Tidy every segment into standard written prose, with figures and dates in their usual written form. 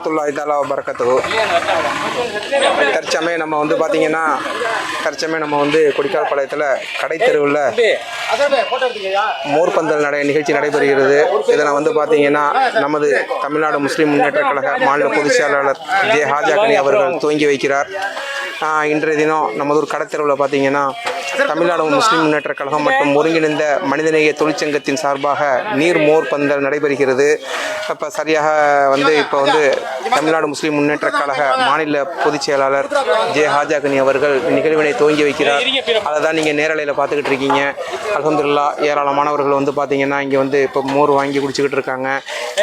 வரஹ்மத்துல்லாஹி தஆலா வபரகாத்துஹு. தற்சமயம் நம்ம வந்து பார்த்தீங்கன்னா நம்ம வந்து கொடிக்கால்பாளையத்தில் கடைத்தெருவில் மோர்பந்தல் நிகழ்ச்சி நடைபெறுகிறது. இதில் வந்து பார்த்தீங்கன்னா நமது தமிழ்நாடு முஸ்லீம் முன்னேற்ற கழக மாநில பொதுச் செயலாளர் ஜே ஹாஜா கனி அவர்கள் துவங்கி வைக்கிறார். இன்றைய தினம் நமது கடைத்தெருவில் பார்த்தீங்கன்னா தமிழ்நாடு முஸ்லீம் முன்னேற்ற கழகம் மற்றும் ஒருங்கிணைந்த மனிதநேய தொழிற்சங்கத்தின் சார்பாக நீர் மோர் பந்தல் நடைபெறுகிறது. இப்போ சரியாக இப்போ தமிழ்நாடு முஸ்லீம் முன்னேற்ற கழக மாநில பொதுச் செயலாளர் ஜே ஹாஜா கனி அவர்கள் நிகழ்வினை துவங்கி வைக்கிறார். அதை தான் நீங்கள் நேரலையில் பார்த்துக்கிட்டு இருக்கீங்க. அல்ஹம்துலில்லாஹ் ஏராளமானவர்கள் வந்து பார்த்தீங்கன்னா இங்கே இப்போ மோர் வாங்கி குடிச்சிக்கிட்டு இருக்காங்க.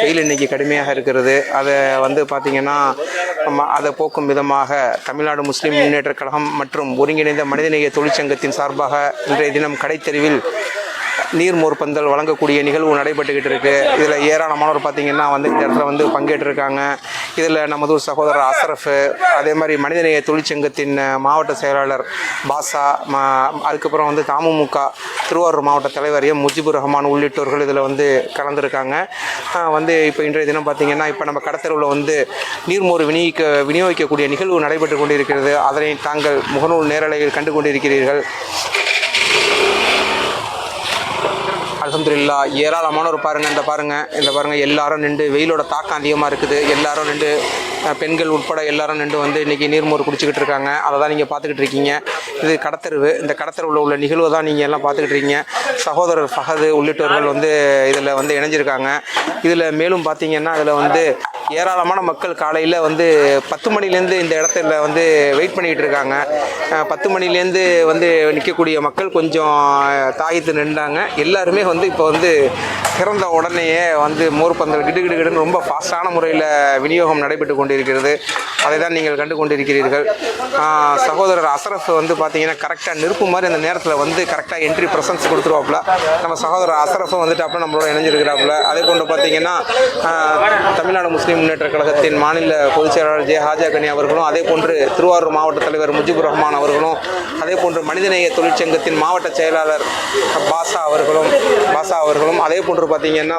வெயில் இன்னைக்கு கடுமையாக இருக்கிறது. அதை பார்த்தீங்கன்னா அதை போக்கும் விதமாக தமிழ்நாடு முஸ்லீம் முன்னேற்ற கழகம் மற்றும் ஒருங்கிணைந்த மனிதநேய தொழிற்சங்கத்தின் சார்பாக இன்றைய தினம் கடைத்தெருவில் நீர்மோர் பந்தல் வழங்கக்கூடிய நிகழ்வு நடைபெற்றுக்கிட்டு இருக்கு. இதில் ஏராளமானவர் பார்த்தீங்கன்னா இந்த இடத்துல பங்கேற்றிருக்காங்க. இதில் நமது சகோதரர் அசரஃப், அதே மாதிரி மனிதநேய தொழிற்சங்கத்தின் மாவட்ட செயலாளர் பாசா, அதுக்கப்புறம் தமுமுக திருவாரூர் மாவட்ட தலைவர் எம் முஜிபுர் ரஹ்மான் உள்ளிட்டோர்கள் இதில் கலந்துருக்காங்க. இப்போ இன்றைய தினம் பார்த்தீங்கன்னா இப்போ நம்ம கடத்தெருவில் நீர்மோர் விநியோகிக்கக்கூடிய நிகழ்வு நடைபெற்று கொண்டிருக்கிறது. அதனை தாங்கள் முகநூல் நேரலையில் கண்டு கொண்டிருக்கிறீர்கள். அல்ஹம்துலில்லாஹ் ஏராளமானவர் பாருங்கள் எல்லாரும் நின்று, வெயிலோட தாக்கம் அதிகமாக இருக்குது, எல்லாரும் நின்று, பெண்கள் உட்பட எல்லாரும் நின்று இன்றைக்கி நீர்மோர் குடிச்சிக்கிட்டு இருக்காங்க. அதை தான் நீங்கள் பார்த்துக்கிட்டு இருக்கீங்க. இது கடத்தெருவு. இந்த கடத்தெருவில் உள்ள நிகழ்வு தான் நீங்கள் எல்லாம் பார்த்துக்கிட்டு இருக்கீங்க. சகோதரர் ஃபஹது உள்ளிட்டவர்கள் இதில் இணைஞ்சிருக்காங்க. இதில் மேலும் பார்த்தீங்கன்னா இதில் ஏராளமான மக்கள் காலையில் 10 மணிலேருந்து இந்த இடத்துல வெயிட் பண்ணிக்கிட்டு இருக்காங்க. 10 மணிலேருந்து நிற்கக்கூடிய மக்கள் கொஞ்சம் தாயத்து நின்றாங்க. எல்லாருமே இப்போ பிறந்த உடனேயே மோர் பந்தல் கிடுகிடுன்னு ரொம்ப ஃபாஸ்டான முறையில் விநியோகம் நடைபெற்று கொண்டிருக்கிறது. அதை தான் நீங்கள் கண்டு கொண்டிருக்கிறீர்கள். சகோதரர் அசரஃப் பார்த்தீங்கன்னா கரெக்டாக நெருப்பு மாதிரி அந்த நேரத்தில் கரெக்டாக என்ட்ரி ப்ரெசன்ஸ் கொடுத்துருவாப்புல. நம்ம சகோதரர் அசரஃப் அப்புறம் நம்மளோட இணைஞ்சிருக்கிறாப்புல. அதே போன்று பார்த்தீங்கன்னா தமிழ்நாடு முஸ்லீம் முன்னேற்ற கழகத்தின் மாநில பொதுச் செயலாளர் ஜே ஹாஜா கனி அவர்களும், அதே போன்று திருவாரூர் மாவட்ட தலைவர் முஜிபுர் ரஹ்மான் அவர்களும், அதே போன்று மனிதநேய தொழிற்சங்கத்தின் மாவட்ட செயலாளர் பாசா அவர்களும் அதே போன்று பார்த்தீங்கன்னா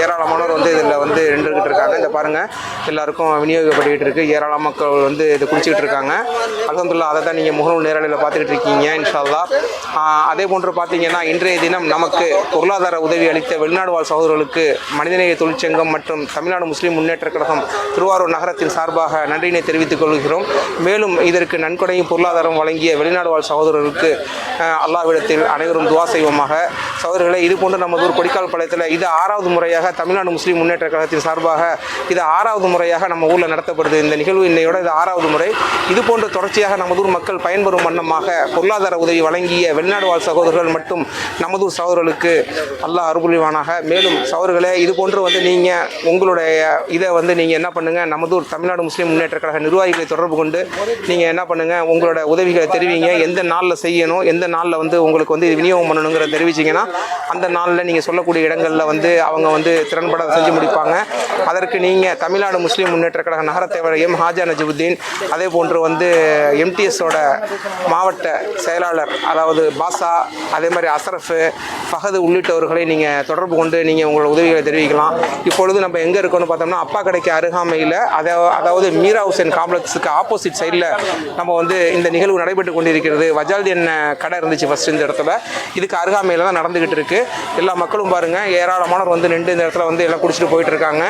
ஏராளமானவர் இதில் நின்றுக்கிட்டு இருக்காங்க. இதை பாருங்கள், எல்லாருக்கும் விநியோகிக்கப்பட்டுக்கிட்டு இருக்குது. ஏராள மக்கள் இதை குடிச்சிக்கிட்டு இருக்காங்க. அல்ஹம்துலில்லாஹ் அதை தான் நீங்கள் முகநூல் நேரலையில் பார்த்துக்கிட்டு இருக்கீங்க இன்ஷா அல்லாஹ். அதே போன்று பார்த்தீங்கன்னா இன்றைய தினம் நமக்கு பொருளாதார உதவி அளித்த வெளிநாடு வாழ் சகோதரர்களுக்கு மனிதநேய தொழிற்சங்கம் மற்றும் தமிழ்நாடு முஸ்லீம் முன்னேற்ற கழகம் திருவாரூர் நகரத்தின் சார்பாக நன்றியினை தெரிவித்துக் கொள்கிறோம். மேலும் இதற்கு நன்கொடையும் பொருளாதாரம் வழங்கிய வெளிநாடு வாழ் சகோதரர்களுக்கு அல்லாஹ்விடத்தில் அனைவரும் துவா செய்வோமாக. சகோதரர்களை, இது போன்று நமது கொடிக்கால்பாளையத்தில் இது 6வது முறையாக தமிழ்நாடு முஸ்லீம் முன்னேற்ற கழகத்தின் சார்பாக இது 6வது முறையாக நம்ம ஊரில் நடத்தப்படுது. இந்த நிகழ்வு இன்னையோட இது 6வது முறை. இது போன்று தொடர்ச்சியாக நமதூர் மக்கள் பயன்பெறும் வண்ணமாக பொருளாதார உதவி வழங்கிய வெளிநாடு வாழ் சகோதரர்கள் மற்றும் நமதூர் சகோதரர்களுக்கு அல்லாஹ் அருள்புரிவானாக. மேலும் சகோதரர்களே, இது போன்று நீங்கள் உங்களுடைய இதை நீங்கள் என்ன பண்ணுங்கள், நமதூர் தமிழ்நாடு முஸ்லீம் முன்னேற்ற கழக நிர்வாகிகளை தொடர்பு கொண்டு நீங்கள் என்ன பண்ணுங்கள், உங்களோட உதவிகளை தெரிவிங்க. எந்த நாளில் செய்யணும், எந்த நாளில் உங்களுக்கு விநியோகம் பண்ணணுங்கிற தெரிவிச்சிங்கன்னா அந்த நாளில் நீங்கள் சொல்லக்கூடிய இடங்களில் அவங்க திறன்பட செஞ்சு முடிப்பாங்க. அதற்கு நீங்கள் தமிழ்நாடு முஸ்லீம் முன்னேற்ற கழக நகர தலைவர் எம் ஹாஜா நஜிபுத்தீன், அதே போன்று எம்டிஎஸோட மாவட்ட செயலாளர் அதாவது பாசா, அதே மாதிரி அசரஃப், ஃபஹது உள்ளிட்டவர்களை நீங்கள் தொடர்பு கொண்டு நீங்கள் உங்களோட உதவிகளை தெரிவிக்கலாம். இப்பொழுது நம்ம எங்கே இருக்கோன்னு பார்த்தோம்னா அப்பா கடைக்கு அருகாமையில், அதாவது மீரா ஹுசேன் காம்ப்ளெக்ஸுக்கு ஆப்போசிட் சைடில் நம்ம இந்த நிகழ்வு நடைபெற்று கொண்டிருக்கிறது. வஜால்தீன் கடை இருந்துச்சு ஃபஸ்ட்டு இந்த இடத்துல, இதுக்கு அருகாமையில் தான் நடந்துகிட்டு இருக்கு. எல்லா மக்களும் பாருங்கள், ஏராளமானவர் நின்று இந்த இடத்துல எல்லாம் குடிச்சிட்டு போயிட்டு இருக்காங்க.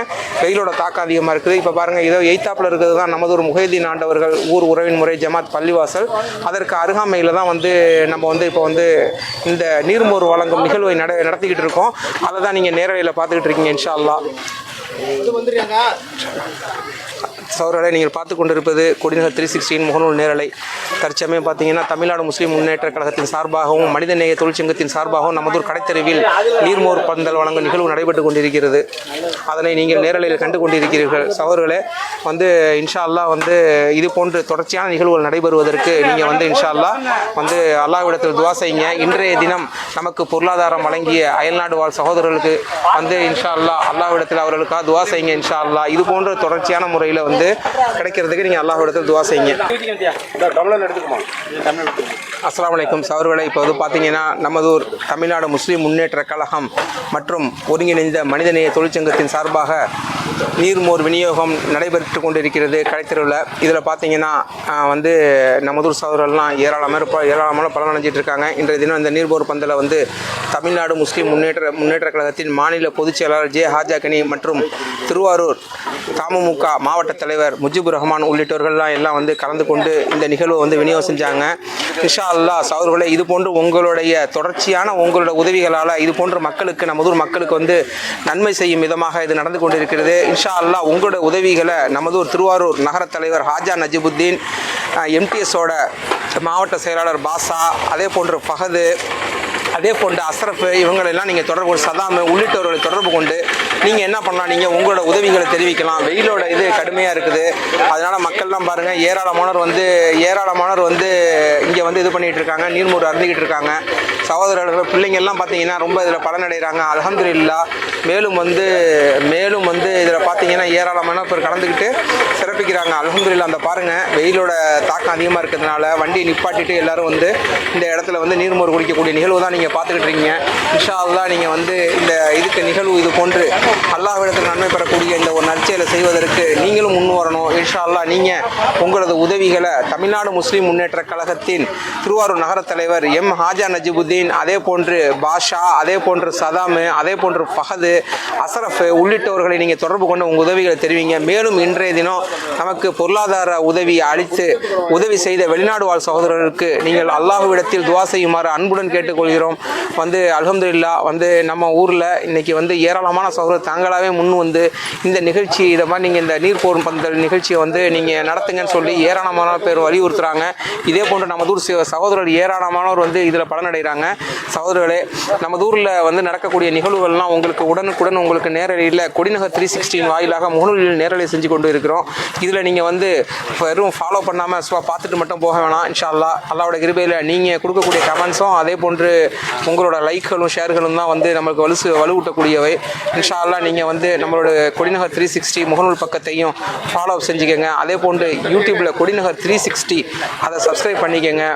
வெயிலோட தாக்கம் அதிகமாக இருக்குது. இப்போ பாருங்கள், இதோ எய்த்தாப்பில் இருக்கிறது தான் நமது ஒரு முஹைதீன் ஆண்டவர்கள் ஊர் உறவின் முறை ஜமாத் பள்ளிவாசல். அதற்கு அருகாமையில் தான் நம்ம இப்போ இந்த நீர்மோர் வழங்கும் நிகழ்வை நடத்திக்கிட்டு இருக்கோம். அதை தான் நீங்கள் நேரலையில் பார்த்துக்கிட்டு இருக்கீங்க இன்ஷா அல்லாஹ். சகோதரர்களை, நீங்கள் பார்த்து கொண்டிருப்பது கொடிநகர் 316 முகநூல் நேரலை. தற்சமயம் பார்த்தீங்கன்னா தமிழ்நாடு முஸ்லீம் முன்னேற்ற கழகத்தின் சார்பாகவும் மனிதநேய தொழிற்சங்கத்தின் சார்பாகவும் நமதூர் கடைத்தெருவில் நீர்மோர் பந்தல் வழங்கும் நிகழ்வு நடைபெற்று கொண்டிருக்கிறது. அதனை நீங்கள் நேரலையில் கண்டு கொண்டிருக்கிறீர்கள். சகோதரர்களே, இன்ஷா அல்லாஹ் இது போன்று தொடர்ச்சியான நிகழ்வுகள் நடைபெறுவதற்கு நீங்கள் இன்ஷா அல்லாஹ் அல்லாஹ்விடத்தில் துவா செய்யுங்க. இன்றைய தினம் நமக்கு பொருளாதாரம் வழங்கிய அயல்நாடு வாழ் சகோதரர்களுக்கு இன்ஷா அல்லாஹ் அல்லாஹ்விடத்தில் அவர்களுக்காக துவா செய்யுங்க இன்ஷா அல்லாஹ். இது போன்ற தொடர்ச்சியான முறையில் கிடைக்கிறதுக்கு நீங்கள் அல்லாஹ்விடத்தில் துவா செய்யுங்க. அஸ்ஸலாமு அலைக்கும் சகோதரர்களே, இப்போ பார்த்தீங்கன்னா நமதூர் தமிழ்நாடு முஸ்லீம் முன்னேற்ற கழகம் மற்றும் ஒருங்கிணைந்த மனிதநேய தொழிற்சங்கத்தின் சார்பாக நீர்மோர் விநியோகம் நடைபெற்று கொண்டிருக்கிறது கடைத்தெருவில். இதில் பார்த்தீங்கன்னா வந்து நமதூர் சகோதரர்கள்லாம் ஏராளமான பலன் அடைஞ்சிட்டு இருக்காங்க. இன்றைய தினம் இந்த நீர்மோர் பந்தலை வந்து தமிழ்நாடு முஸ்லீம் முன்னேற்ற கழகத்தின் மாநில பொதுச் செயலாளர் ஜே ஹாஜாகனி மற்றும் திருவாரூர் தமுமுக மாவட்ட தலைவர் முஜிபுர் ரஹ்மான் உள்ளிட்டவர்கள்லாம் எல்லாம் வந்து கலந்து கொண்டு இந்த நிகழ்வை வந்து விநியோகம் செஞ்சாங்க. இன்ஷா அல்லாஹ் சகோதரர்களே, இது போன்று உங்களுடைய தொடர்ச்சியான உங்களோட உதவிகளால் இது போன்ற மக்களுக்கு நமதூர் மக்களுக்கு வந்து நன்மை செய்யும் விதமாக இது நடந்து கொண்டிருக்கிறது. இன்ஷா அல்லாஹ் உங்களோட உதவிகளை நமதூர் திருவாரூர் நகர தலைவர் ஹாஜா நஜிபுத்தீன், எம்டிஎஸோட மாவட்ட செயலாளர் பாஷா, அதே போன்று ஃபஹது, அதே போன்று அஸ்ரஃப், இவங்களெல்லாம் நீங்கள் தொடர்பு சதாம் உள்ளிட்டவர்களை தொடர்பு கொண்டு நீங்கள் என்ன பண்ணலாம், நீங்கள் உங்களோட உதவிகளை தெரிவிக்கலாம். வெயிலோட இது கடுமையாக இருக்குது. அதனால் மக்கள்லாம் பாருங்கள், ஏராளமானவர் வந்து இங்கே வந்து இது பண்ணிகிட்டு இருக்காங்க, நீர்மோர் அருந்திக்கிட்டு இருக்காங்க. சகோதரர்கள் பிள்ளைங்கள்லாம் பார்த்தீங்கன்னா ரொம்ப இதில் பலனடைகிறாங்க. அல்ஹம்துலில்லாஹ். மேலும் வந்து இதில் பார்த்தீங்கன்னா ஏராளமான பேர் கலந்துக்கிட்டு சிறப்பிக்கிறாங்க. அல்ஹம்துலில்லாஹ். அந்த பாருங்கள், வெயிலோட தாக்கம் அதிகமாக இருக்கிறதுனால வண்டியை நிப்பாட்டிட்டு எல்லோரும் வந்து இந்த இடத்துல வந்து நீர்மோர் குடிக்கக்கூடிய நிகழ்வு தான் நீங்கள் பார்த்துக்கிட்டு இருக்கீங்க. இன்ஷா அல்லாஹ் நீங்கள் வந்து இந்த நிகழ்வு இது போன்று அல்லாஹ்விடத்தில் நன்மை பெறக்கூடிய இந்த ஒரு நற்செயலை செய்வதற்கு நீங்களும் முன் வரணும். இன்ஷா அல்லாஹ் நீங்கள் உங்களது உதவிகளை தமிழ்நாடு முஸ்லீம் முன்னேற்ற கழகத்தின் திருவாரூர் நகர தலைவர் எம் ஹாஜா நஜிபுத்தீன், அதே போன்று பாஷா, அதே போன்று சதாம், அதே போன்று ஃபஹது, அஸ்ரஃப் உள்ளிட்டவர்களை நீங்கள் தொடர்பு கொண்டு உங்கள் உதவிகளை தெரிவிங்க. மேலும் இன்றைய தினம் நமக்கு பொருளாதார உதவி அளித்து உதவி செய்த வெளிநாடு வாழ் சகோதரர்களுக்கு நீங்கள் அல்லாஹ்விடத்தில் துவா செய்யுமாறு அன்புடன் கேட்டுக்கொள்கிறோம். வந்து அல்ஹம்துலில்லாஹ் வந்து நம்ம ஊரில் இன்றைக்கி வந்து ஏராளமான சகோதரர் தாங்களாகவே முன் வந்து இந்த நிகழ்ச்சி இதை மாதிரி நீங்கள் இந்த நீர்ப்போர் பந்தல் நிகழ்ச்சியை வந்து நீங்கள் நடத்துங்கன்னு சொல்லி ஏராளமான பேர் வலியுறுத்துகிறாங்க. இதே போன்று நமது ஊர் சகோதரர் ஏராளமானவர் வந்து இதில் பலனடைகிறாங்க. சகோதரர்களே, நமது ஊரில் வந்து நடக்கக்கூடிய நிகழ்வுகள்லாம் உங்களுக்கு உடனுக்குடன் உங்களுக்கு நேரலையில் கொடிநகர் 316 வாயிலாக முகநூலில் நேரலை செஞ்சு கொண்டு இருக்கிறோம். இதில் நீங்கள் வந்து வெறும் ஃபாலோ பண்ணாமல் பார்த்துட்டு மட்டும் போக வேணாம். இன்ஷா அல்லாஹ் அல்லாஹ்வோட கிருபையில் நீங்கள் கொடுக்கக்கூடிய கமெண்ட்ஸும் அதே போன்று உங்களோட லைக்களும் ஷேர்களும் தான் வந்து நம்மளுக்கு வலுவூட்டக்கூடியவை. இன்ஷா அல்லாஹ் நீங்கள் வந்து நம்மளோட கொடிநகர் 360 முகநூல் பக்கத்தையும் ஃபாலோ செஞ்சுக்கோங்க. அதே போன்று யூடியூப்பில் கொடிநகர் 360 அதை சப்ஸ்கிரைப் பண்ணிக்கோங்க.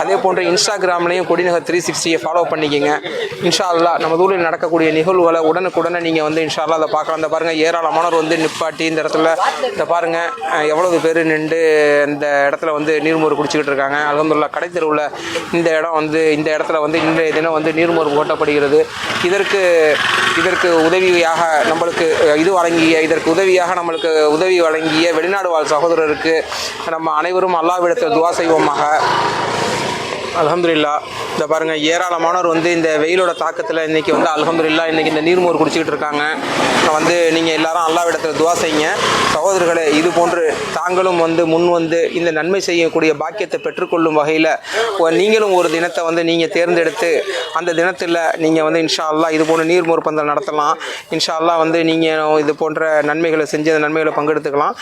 அதே போன்று இன்ஸ்டாகிராம்லேயும் கொடிநகர் 360 ஃபாலோ பண்ணிக்கோங்க. இன்ஷா அல்லாஹ் நம்ம ஊரில் நடக்கக்கூடிய நிகழ்வுகளை உடனுக்குடனே நீங்கள் வந்து இன்ஷா அல்லாஹ் அதை பார்க்கலாம். இந்த பாருங்கள், ஏராளமானவர் வந்து நிப்பாட்டி இந்த இடத்துல இந்த பாருங்கள் எவ்வளவு பேர் நின்று இந்த இடத்துல வந்து நீர்மோர் குடிச்சிக்கிட்டு இருக்காங்க. அல்ஹம்துலில்லாஹ். கடைத்தெருவில் இந்த இடத்துல வந்து இன்றைய தினம் வந்து நீர்மோர் ஓட்டப்படுகிறது. இதற்கு உதவியாக நம்மளுக்கு உதவி வழங்கிய வெளிநாடு வாழ் சகோதரருக்கு நம்ம அனைவரும் அல்லாஹ்விடத்தில் துஆ செய்வோமாக. அல்ஹம்துலில்லாஹ். இந்த பாருங்கள், ஏராளமானவர் வந்து இந்த வெயிலோட தாக்கத்தில் இன்றைக்கி வந்து அல்ஹம்துலில்லாஹ் இன்றைக்கி இந்த நீர்மோர் குடிச்சிக்கிட்டு இருக்காங்க. வந்து நீங்கள் எல்லாரும் அல்லாஹ்விடத்தில் துஆ செய்யுங்க. சகோதரர்களே, இது போன்று தாங்களும் வந்து முன் வந்து இந்த நன்மை செய்யக்கூடிய பாக்கியத்தை பெற்றுக்கொள்ளும் வகையில் நீங்களும் ஒரு தினத்தை வந்து நீங்கள் தேர்ந்தெடுத்து அந்த தினத்தில் நீங்கள் வந்து இன்ஷா அல்லாஹ் இது போன்ற நீர்மோர் பந்தல் நடத்தலாம். இன்ஷா அல்லாஹ் வந்து நீங்கள் இது போன்ற நன்மைகளை செஞ்சு அந்த நன்மைகளை பங்கெடுத்துக்கலாம்.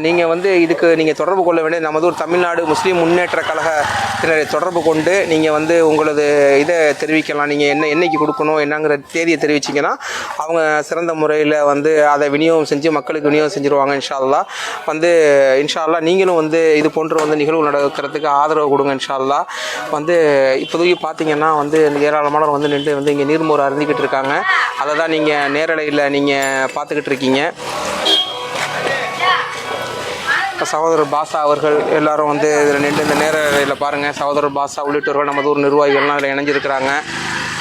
நீங்கள் வந்து இதுக்கு நீங்கள் தொடர்பு கொள்ள வேண்டிய நமதூர் தமிழ்நாடு முஸ்லீம் முன்னேற்ற கழகத்தினரை தொடர்பு கொண்டு நீங்கள் வந்து உங்களது இதை தெரிவிக்கலாம். நீங்கள் என்னைக்கு கொடுக்கணும் என்னங்கிற தேதியை தெரிவிச்சிங்கன்னா அவங்க சிறந்த முறையில் வந்து அதை மக்களுக்கு விநியோகம் செஞ்சுருவாங்க. இன்ஷா அல்லாஹ். வந்து இன்ஷா அல்லாஹ் நீங்களும் வந்து இது போன்ற வந்து நிகழ்வு நடக்கிறதுக்கு ஆதரவு கொடுங்க. இன்ஷா அல்லாஹ். வந்து இப்போதைக்கு பார்த்தீங்கன்னா வந்து ஏராளமானவர் வந்து நின்று வந்து இங்கே நீர்மோர் அருந்திக்கிட்டு இருக்காங்க. அதை தான் நீங்கள் நேரலையில் நீங்கள் பார்த்துக்கிட்டு இருக்கீங்க. சகோதரர் பாஷா அவர்கள் எல்லாரும் வந்து இதில் நின்று இந்த நேரலையில் பாருங்கள். சகோதரர் பாஷா உள்ளிட்டவர்கள் நமது ஊர் நிர்வாகிகள்லாம் இதில் இணைஞ்சிருக்கிறாங்க.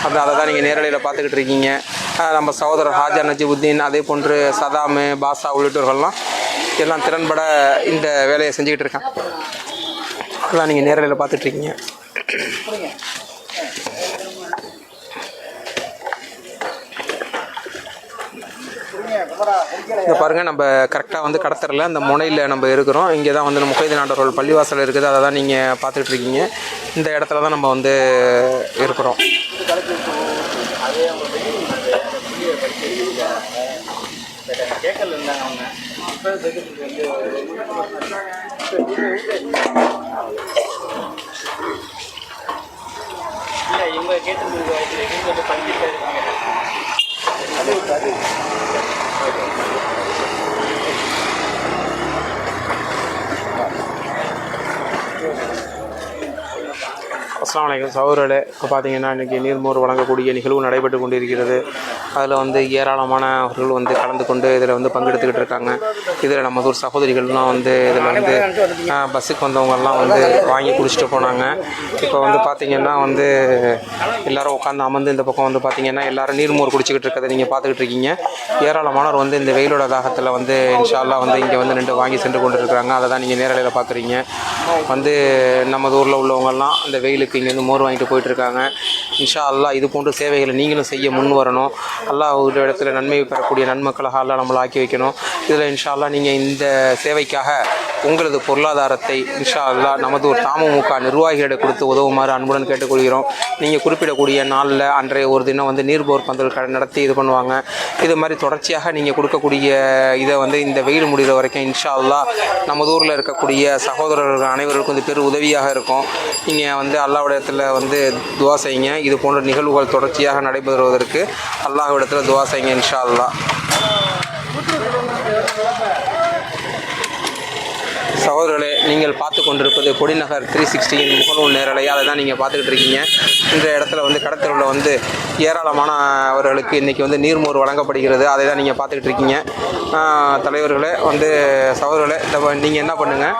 அதை தான் நீங்கள் நேரலையில் பார்த்துக்கிட்டு இருக்கீங்க. நம்ம சகோதரர் ஹாஜா நஜிபுத்தீன், அதே போன்று சதாம், பாஷா உள்ளிட்டவர்கள்லாம் எல்லாம் திறன்பட இந்த வேலையை செஞ்சுக்கிட்டு இருக்காங்க. அதான் நீங்கள் நேரலையில் பார்த்துட்ருக்கீங்க. இங்கே பாருங்கள், நம்ம கரெக்டாக வந்து கடத்தரில் அந்த முனையில் நம்ம இருக்கிறோம். இங்கே தான் வந்து முஹைதீன் ஆண்டவர்கள் பள்ளிவாசல் இருக்குது. அதை தான் நீங்கள் பார்த்துக்கிட்டு இருக்கீங்க. இந்த இடத்துல தான் நம்ம வந்து இருக்கிறோம். அஸ்ஸலாமு அலைக்கும் சகோதரர்களே. இப்போ பார்த்தீங்கன்னா இன்றைக்கி நீர்மோர் வழங்கக்கூடிய நிகழ்வு நடைபெற்று கொண்டிருக்கிறது. அதில் வந்து ஏராளமானவர்கள் வந்து கலந்து கொண்டு இதில் வந்து பங்கெடுத்துக்கிட்டு இருக்காங்க. இதில் நம்ம ஊர் சகோதரிகள்லாம் வந்து இதில் வந்து பஸ்ஸுக்கு வந்தவங்கெல்லாம் வந்து வாங்கி குடிச்சிட்டு போனாங்க. இப்போ வந்து பார்த்திங்கன்னா வந்து எல்லோரும் உட்காந்து அமர்ந்து இந்த பக்கம் வந்து பார்த்திங்கன்னா எல்லோரும் நீர்மோர் குடிச்சிக்கிட்டு இருக்கிறத நீங்கள் பார்த்துக்கிட்டு இருக்கீங்க. ஏராளமானவர் வந்து இந்த வெயிலோட தாகத்தில் வந்து இன்ஷா அல்லாஹ் வந்து இங்கே வந்து நின்று வாங்கி சென்று கொண்டு இருக்கிறாங்க. அதை தான் நீங்கள் நேரலையில் பார்க்குறீங்க. வந்து நம்ம ஊரில் உள்ளவங்கெல்லாம் அந்த வெயிலுக்கு இங்கேருந்து மோர் வாங்கிட்டு போயிட்டுருக்காங்க. இன்ஷா அல்லாஹ் இது போன்ற சேவைகளை நீங்களும் செய்ய முன் வரணும். அல்லாஹ் ஒரு இடத்துல நன்மை பெறக்கூடிய நன்மக்களாக அல்லாஹ் நம்மளை ஆக்கி வைக்கணும். இதில் இன்ஷா அல்லாஹ் நீங்கள் இந்த சேவைக்காக உங்களது பொருளாதாரத்தை இன்ஷா அல்லாஹ் நமது ஒரு தமுமுக நிர்வாகிகளிடம் கொடுத்து உதவுமாறு அன்புடன் கேட்டுக்கொள்கிறோம். நீங்கள் குறிப்பிடக்கூடிய நாளில் அன்றைய ஒரு தினம் வந்து நீர்போர் பந்தல் நடத்தி இது பண்ணுவாங்க. இது மாதிரி தொடர்ச்சியாக நீங்கள் கொடுக்கக்கூடிய இதை வந்து இந்த வெயில் முடிகிற வரைக்கும் இன்ஷா அல்லாஹ் நமது ஊரில் இருக்கக்கூடிய சகோதரர்கள் அனைவருக்கும் இது பெரும் உதவியாக இருக்கும். நீங்கள் வந்து அல்லாஹ்விடத்தில் வந்து துவா செய்யுங்க. இது போன்ற நிகழ்வுகள் தொடர்ச்சியாக நடைபெறுவதற்கு அல்லாஹ்விடத்தில் துவா செய்யுங்க இன்ஷா அல்லாஹ். சகோதரர்களே, நீங்கள் பார்த்து கொண்டிருப்பது கொடிநகர் 360 முகநூல் நேரலை. அதை தான் நீங்கள் பார்த்துக்கிட்டு இருக்கீங்க. இந்த இடத்துல வந்து கடத்தலில் வந்து ஏராளமானவர்களுக்கு இன்றைக்கி வந்து நீர்மோர் வழங்கப்படுகிறது. அதை தான் நீங்கள் பார்த்துக்கிட்டு இருக்கீங்க. தலைவர்களே வந்து சகோதரர்களே, நீங்கள் என்ன பண்ணுங்கள்,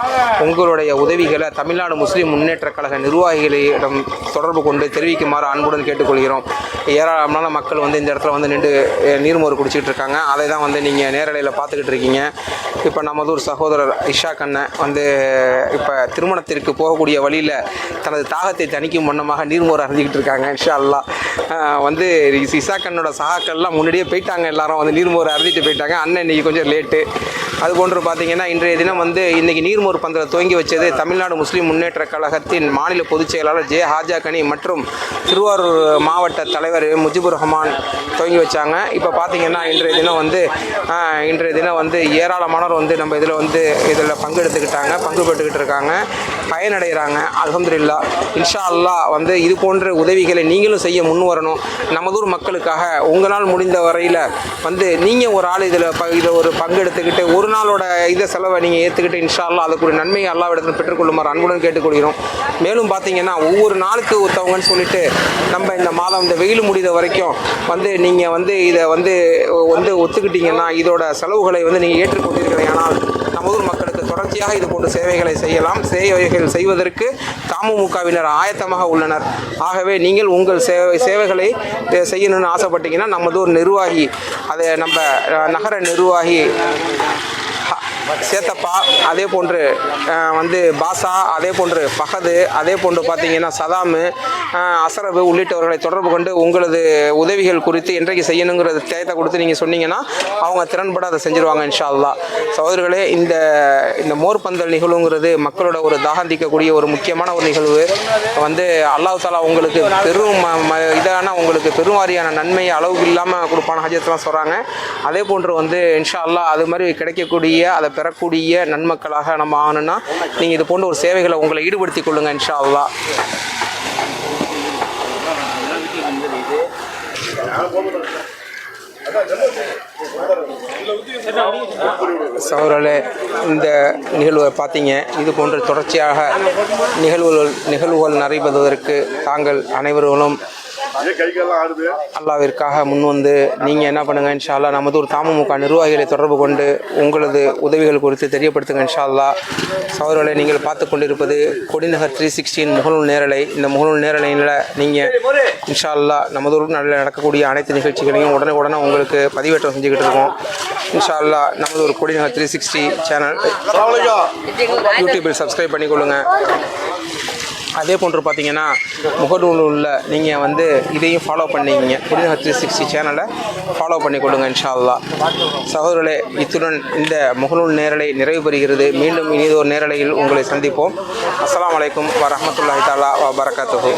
உங்களுடைய உதவிகளை தமிழ்நாடு முஸ்லீம் முன்னேற்ற கழக நிர்வாகிகளிடம் தொடர்பு கொண்டு தெரிவிக்குமாறு அன்புடன் கேட்டுக்கொள்கிறோம். ஏராளமான மக்கள் வந்து இந்த இடத்துல வந்து நின்று நீர்மோர் குடிச்சிக்கிட்டு இருக்காங்க. அதை தான் வந்து நீங்கள் நேரலையில் பார்த்துக்கிட்டு இருக்கீங்க. இப்போ நமதூர் சகோதரர் இஷாக் அண்ணன் வந்து இப்போ திருமணத்திற்கு போகக்கூடிய வழியில் தனது தாகத்தை தணிக்கும் வண்ணமாக நீர்மோர் அருந்திக்கிட்டு இருக்காங்க. இன்ஷா அல்லாஹ் வந்து இஷாக் அண்ணனோட சகாக்கள்லாம் முன்னாடியே போயிட்டாங்க. எல்லாரும் வந்து நீர்மோர் அருந்திட்டு போயிட்டாங்க. அண்ணன் இன்றைக்கி கொஞ்சம் லேட்டு. அதுபோன்று பார்த்தீங்கன்னா இன்றைய தினம் வந்து இன்றைக்கி நீர்மோர் பந்தலை துவங்கி வச்சது தமிழ்நாடு முஸ்லீம் முன்னேற்ற கழகத்தின் மாநில பொதுச் செயலாளர் ஜே ஹாஜா கனி மற்றும் திருவாரூர் மாவட்ட தலைவர் முஜிபுர் ரஹ்மான் துவங்கி வச்சாங்க. இப்போ பார்த்தீங்கன்னா இன்றைய தினம் வந்து ஏராளமானவர் வந்து நம்ம இதில் பங்கு பெற்றுக்கிட்டு இருக்காங்க, பயனடைகிறாங்க. அல்ஹம்துலில்லாஹ். இன்ஷா அல்லாஹ் வந்து இது போன்ற உதவிகளை நீங்களும் செய்ய முன் வரணும். நமதூர் மக்களுக்காக உங்களால் முடிந்த வரையில் வந்து நீங்கள் ஒரு ஆள் இதில் ஒரு பங்கெடுத்துக்கிட்டு ஒரு நாளோட செலவை நீங்கள் ஏற்றுக்கிட்டு இன்ஷா அல்லாஹ் அதுக்குரிய நன்மையை அல்லாஹ்விடத்தில் பெற்றுக்கொள்ளுமாறு அன்புடன் கேட்டுக்கொள்கிறோம். மேலும் பார்த்தீங்கன்னா ஒவ்வொரு நாளுக்கு ஒருத்தவங்கன்னு சொல்லிட்டு நம்ம இந்த மாதம் இந்த வெயில் முடிகிற வரைக்கும் வந்து நீங்கள் வந்து இதை வந்து ஒத்துக்கிட்டீங்கன்னா இதோட செலவுகளை வந்து நீங்கள் ஏற்றுக்கொண்டிருக்கிறீங்க. ஆனால் நமது மக்களுக்கு தொடர்ச்சியாக இது போன்ற சேவைகளை செய்யலாம். சேவைகள் செய்வதற்கு தமுமுகவினர் ஆயத்தமாக உள்ளனர். ஆகவே நீங்கள் உங்கள் சேவைகளை செய்யணும்னு ஆசைப்பட்டீங்கன்னா நமது ஒரு நிர்வாகி, அதை நம்ம நகர நிர்வாகி சேத்தப்பா, அதே போன்று வந்து பாசா, அதே போன்று ஃபஹது, அதே போன்று பார்த்தீங்கன்னா சதாமு, அசரபு உள்ளிட்டவர்களை தொடர்பு கொண்டு உங்களது உதவிகள் குறித்து என்றைக்கு செய்யணுங்கிறது தேயத்தை கொடுத்து நீங்கள் சொன்னீங்கன்னா அவங்க திறன்பட அதை செஞ்சுருவாங்க இன்ஷா அல்லாஹ். சகோதரர்களே, இந்த மோர் பந்தல் நிகழ்வுங்கிறது மக்களோட ஒரு தாகந்திக்கக்கூடிய ஒரு முக்கியமான ஒரு நிகழ்வு. வந்து அல்லாஹ் தாலா உங்களுக்கு உங்களுக்கு பெருவாரியான நன்மையை அளவுக்கு இல்லாமல் கொடுப்பான ஹஜ்ஜத்லாம் சொல்கிறாங்க. அதே போன்று வந்து இன்ஷா அல்லாஹ் அது மாதிரி கிடைக்கக்கூடிய அதை பெறக்கூடிய நன்மக்களாக நம்ம ஆகணும்னா நீங்கள் இது போன்ற ஒரு சேவைகளை உங்களை ஈடுபடுத்திக் கொள்ளுங்கள் இன்ஷா அல்லாஹ். சகோதரர்களே, இந்த நிகழ்வை பார்த்தீங்க. இது போன்ற தொடர்ச்சியாக நிகழ்வுகள் நடைபெறுவதற்கு தாங்கள் அனைவர்களும் அல்லாவிற்காக முன் வந்து நீங்கள் என்ன பண்ணுங்கள் இன்ஷா அல்லாஹ் நமது ஒரு தமுமுக நிர்வாகிகளை தொடர்பு கொண்டு உங்களது உதவிகள் குறித்து தெரியப்படுத்துங்க இன்ஷா அல்லாஹ். சகோதரர்களை, நீங்கள் பார்த்து கொண்டிருப்பது கொடிநகர் 360 முகநூல் நேரலை. இந்த முகநூல் நேரலையில் நீங்கள் இன்ஷா அல்லாஹ் நமது ஊரில் நடக்கக்கூடிய அனைத்து நிகழ்ச்சிகளையும் உடனே உங்களுக்கு பதிவேற்றம் செஞ்சுக்கிட்டு இருக்கோம். இன்ஷா அல்லாஹ் நமது ஒரு கொடிநகர் 360 சேனல் யூடியூபில் சப்ஸ்கிரைப் பண்ணிக்கொள்ளுங்கள். அதே போன்று பார்த்தீங்கன்னா முகநூலில் நீங்கள் வந்து இதையும் ஃபாலோ பண்ணிக்கிங்க. கொடிநகர் 360 சேனலை ஃபாலோ பண்ணிக்கொள்ளுங்க இன்ஷா அல்லாஹ். சகோதரர்களே, இத்துடன் இந்த முகநூல் நேரலை நிறைவு பெறுகிறது. மீண்டும் இனிதொரு நேரலையில் உங்களை சந்திப்போம். அஸ்ஸலாமு அலைக்கும் வரஹ்மத்துல்லாஹி தஆலா வ பரகாத்துஹு.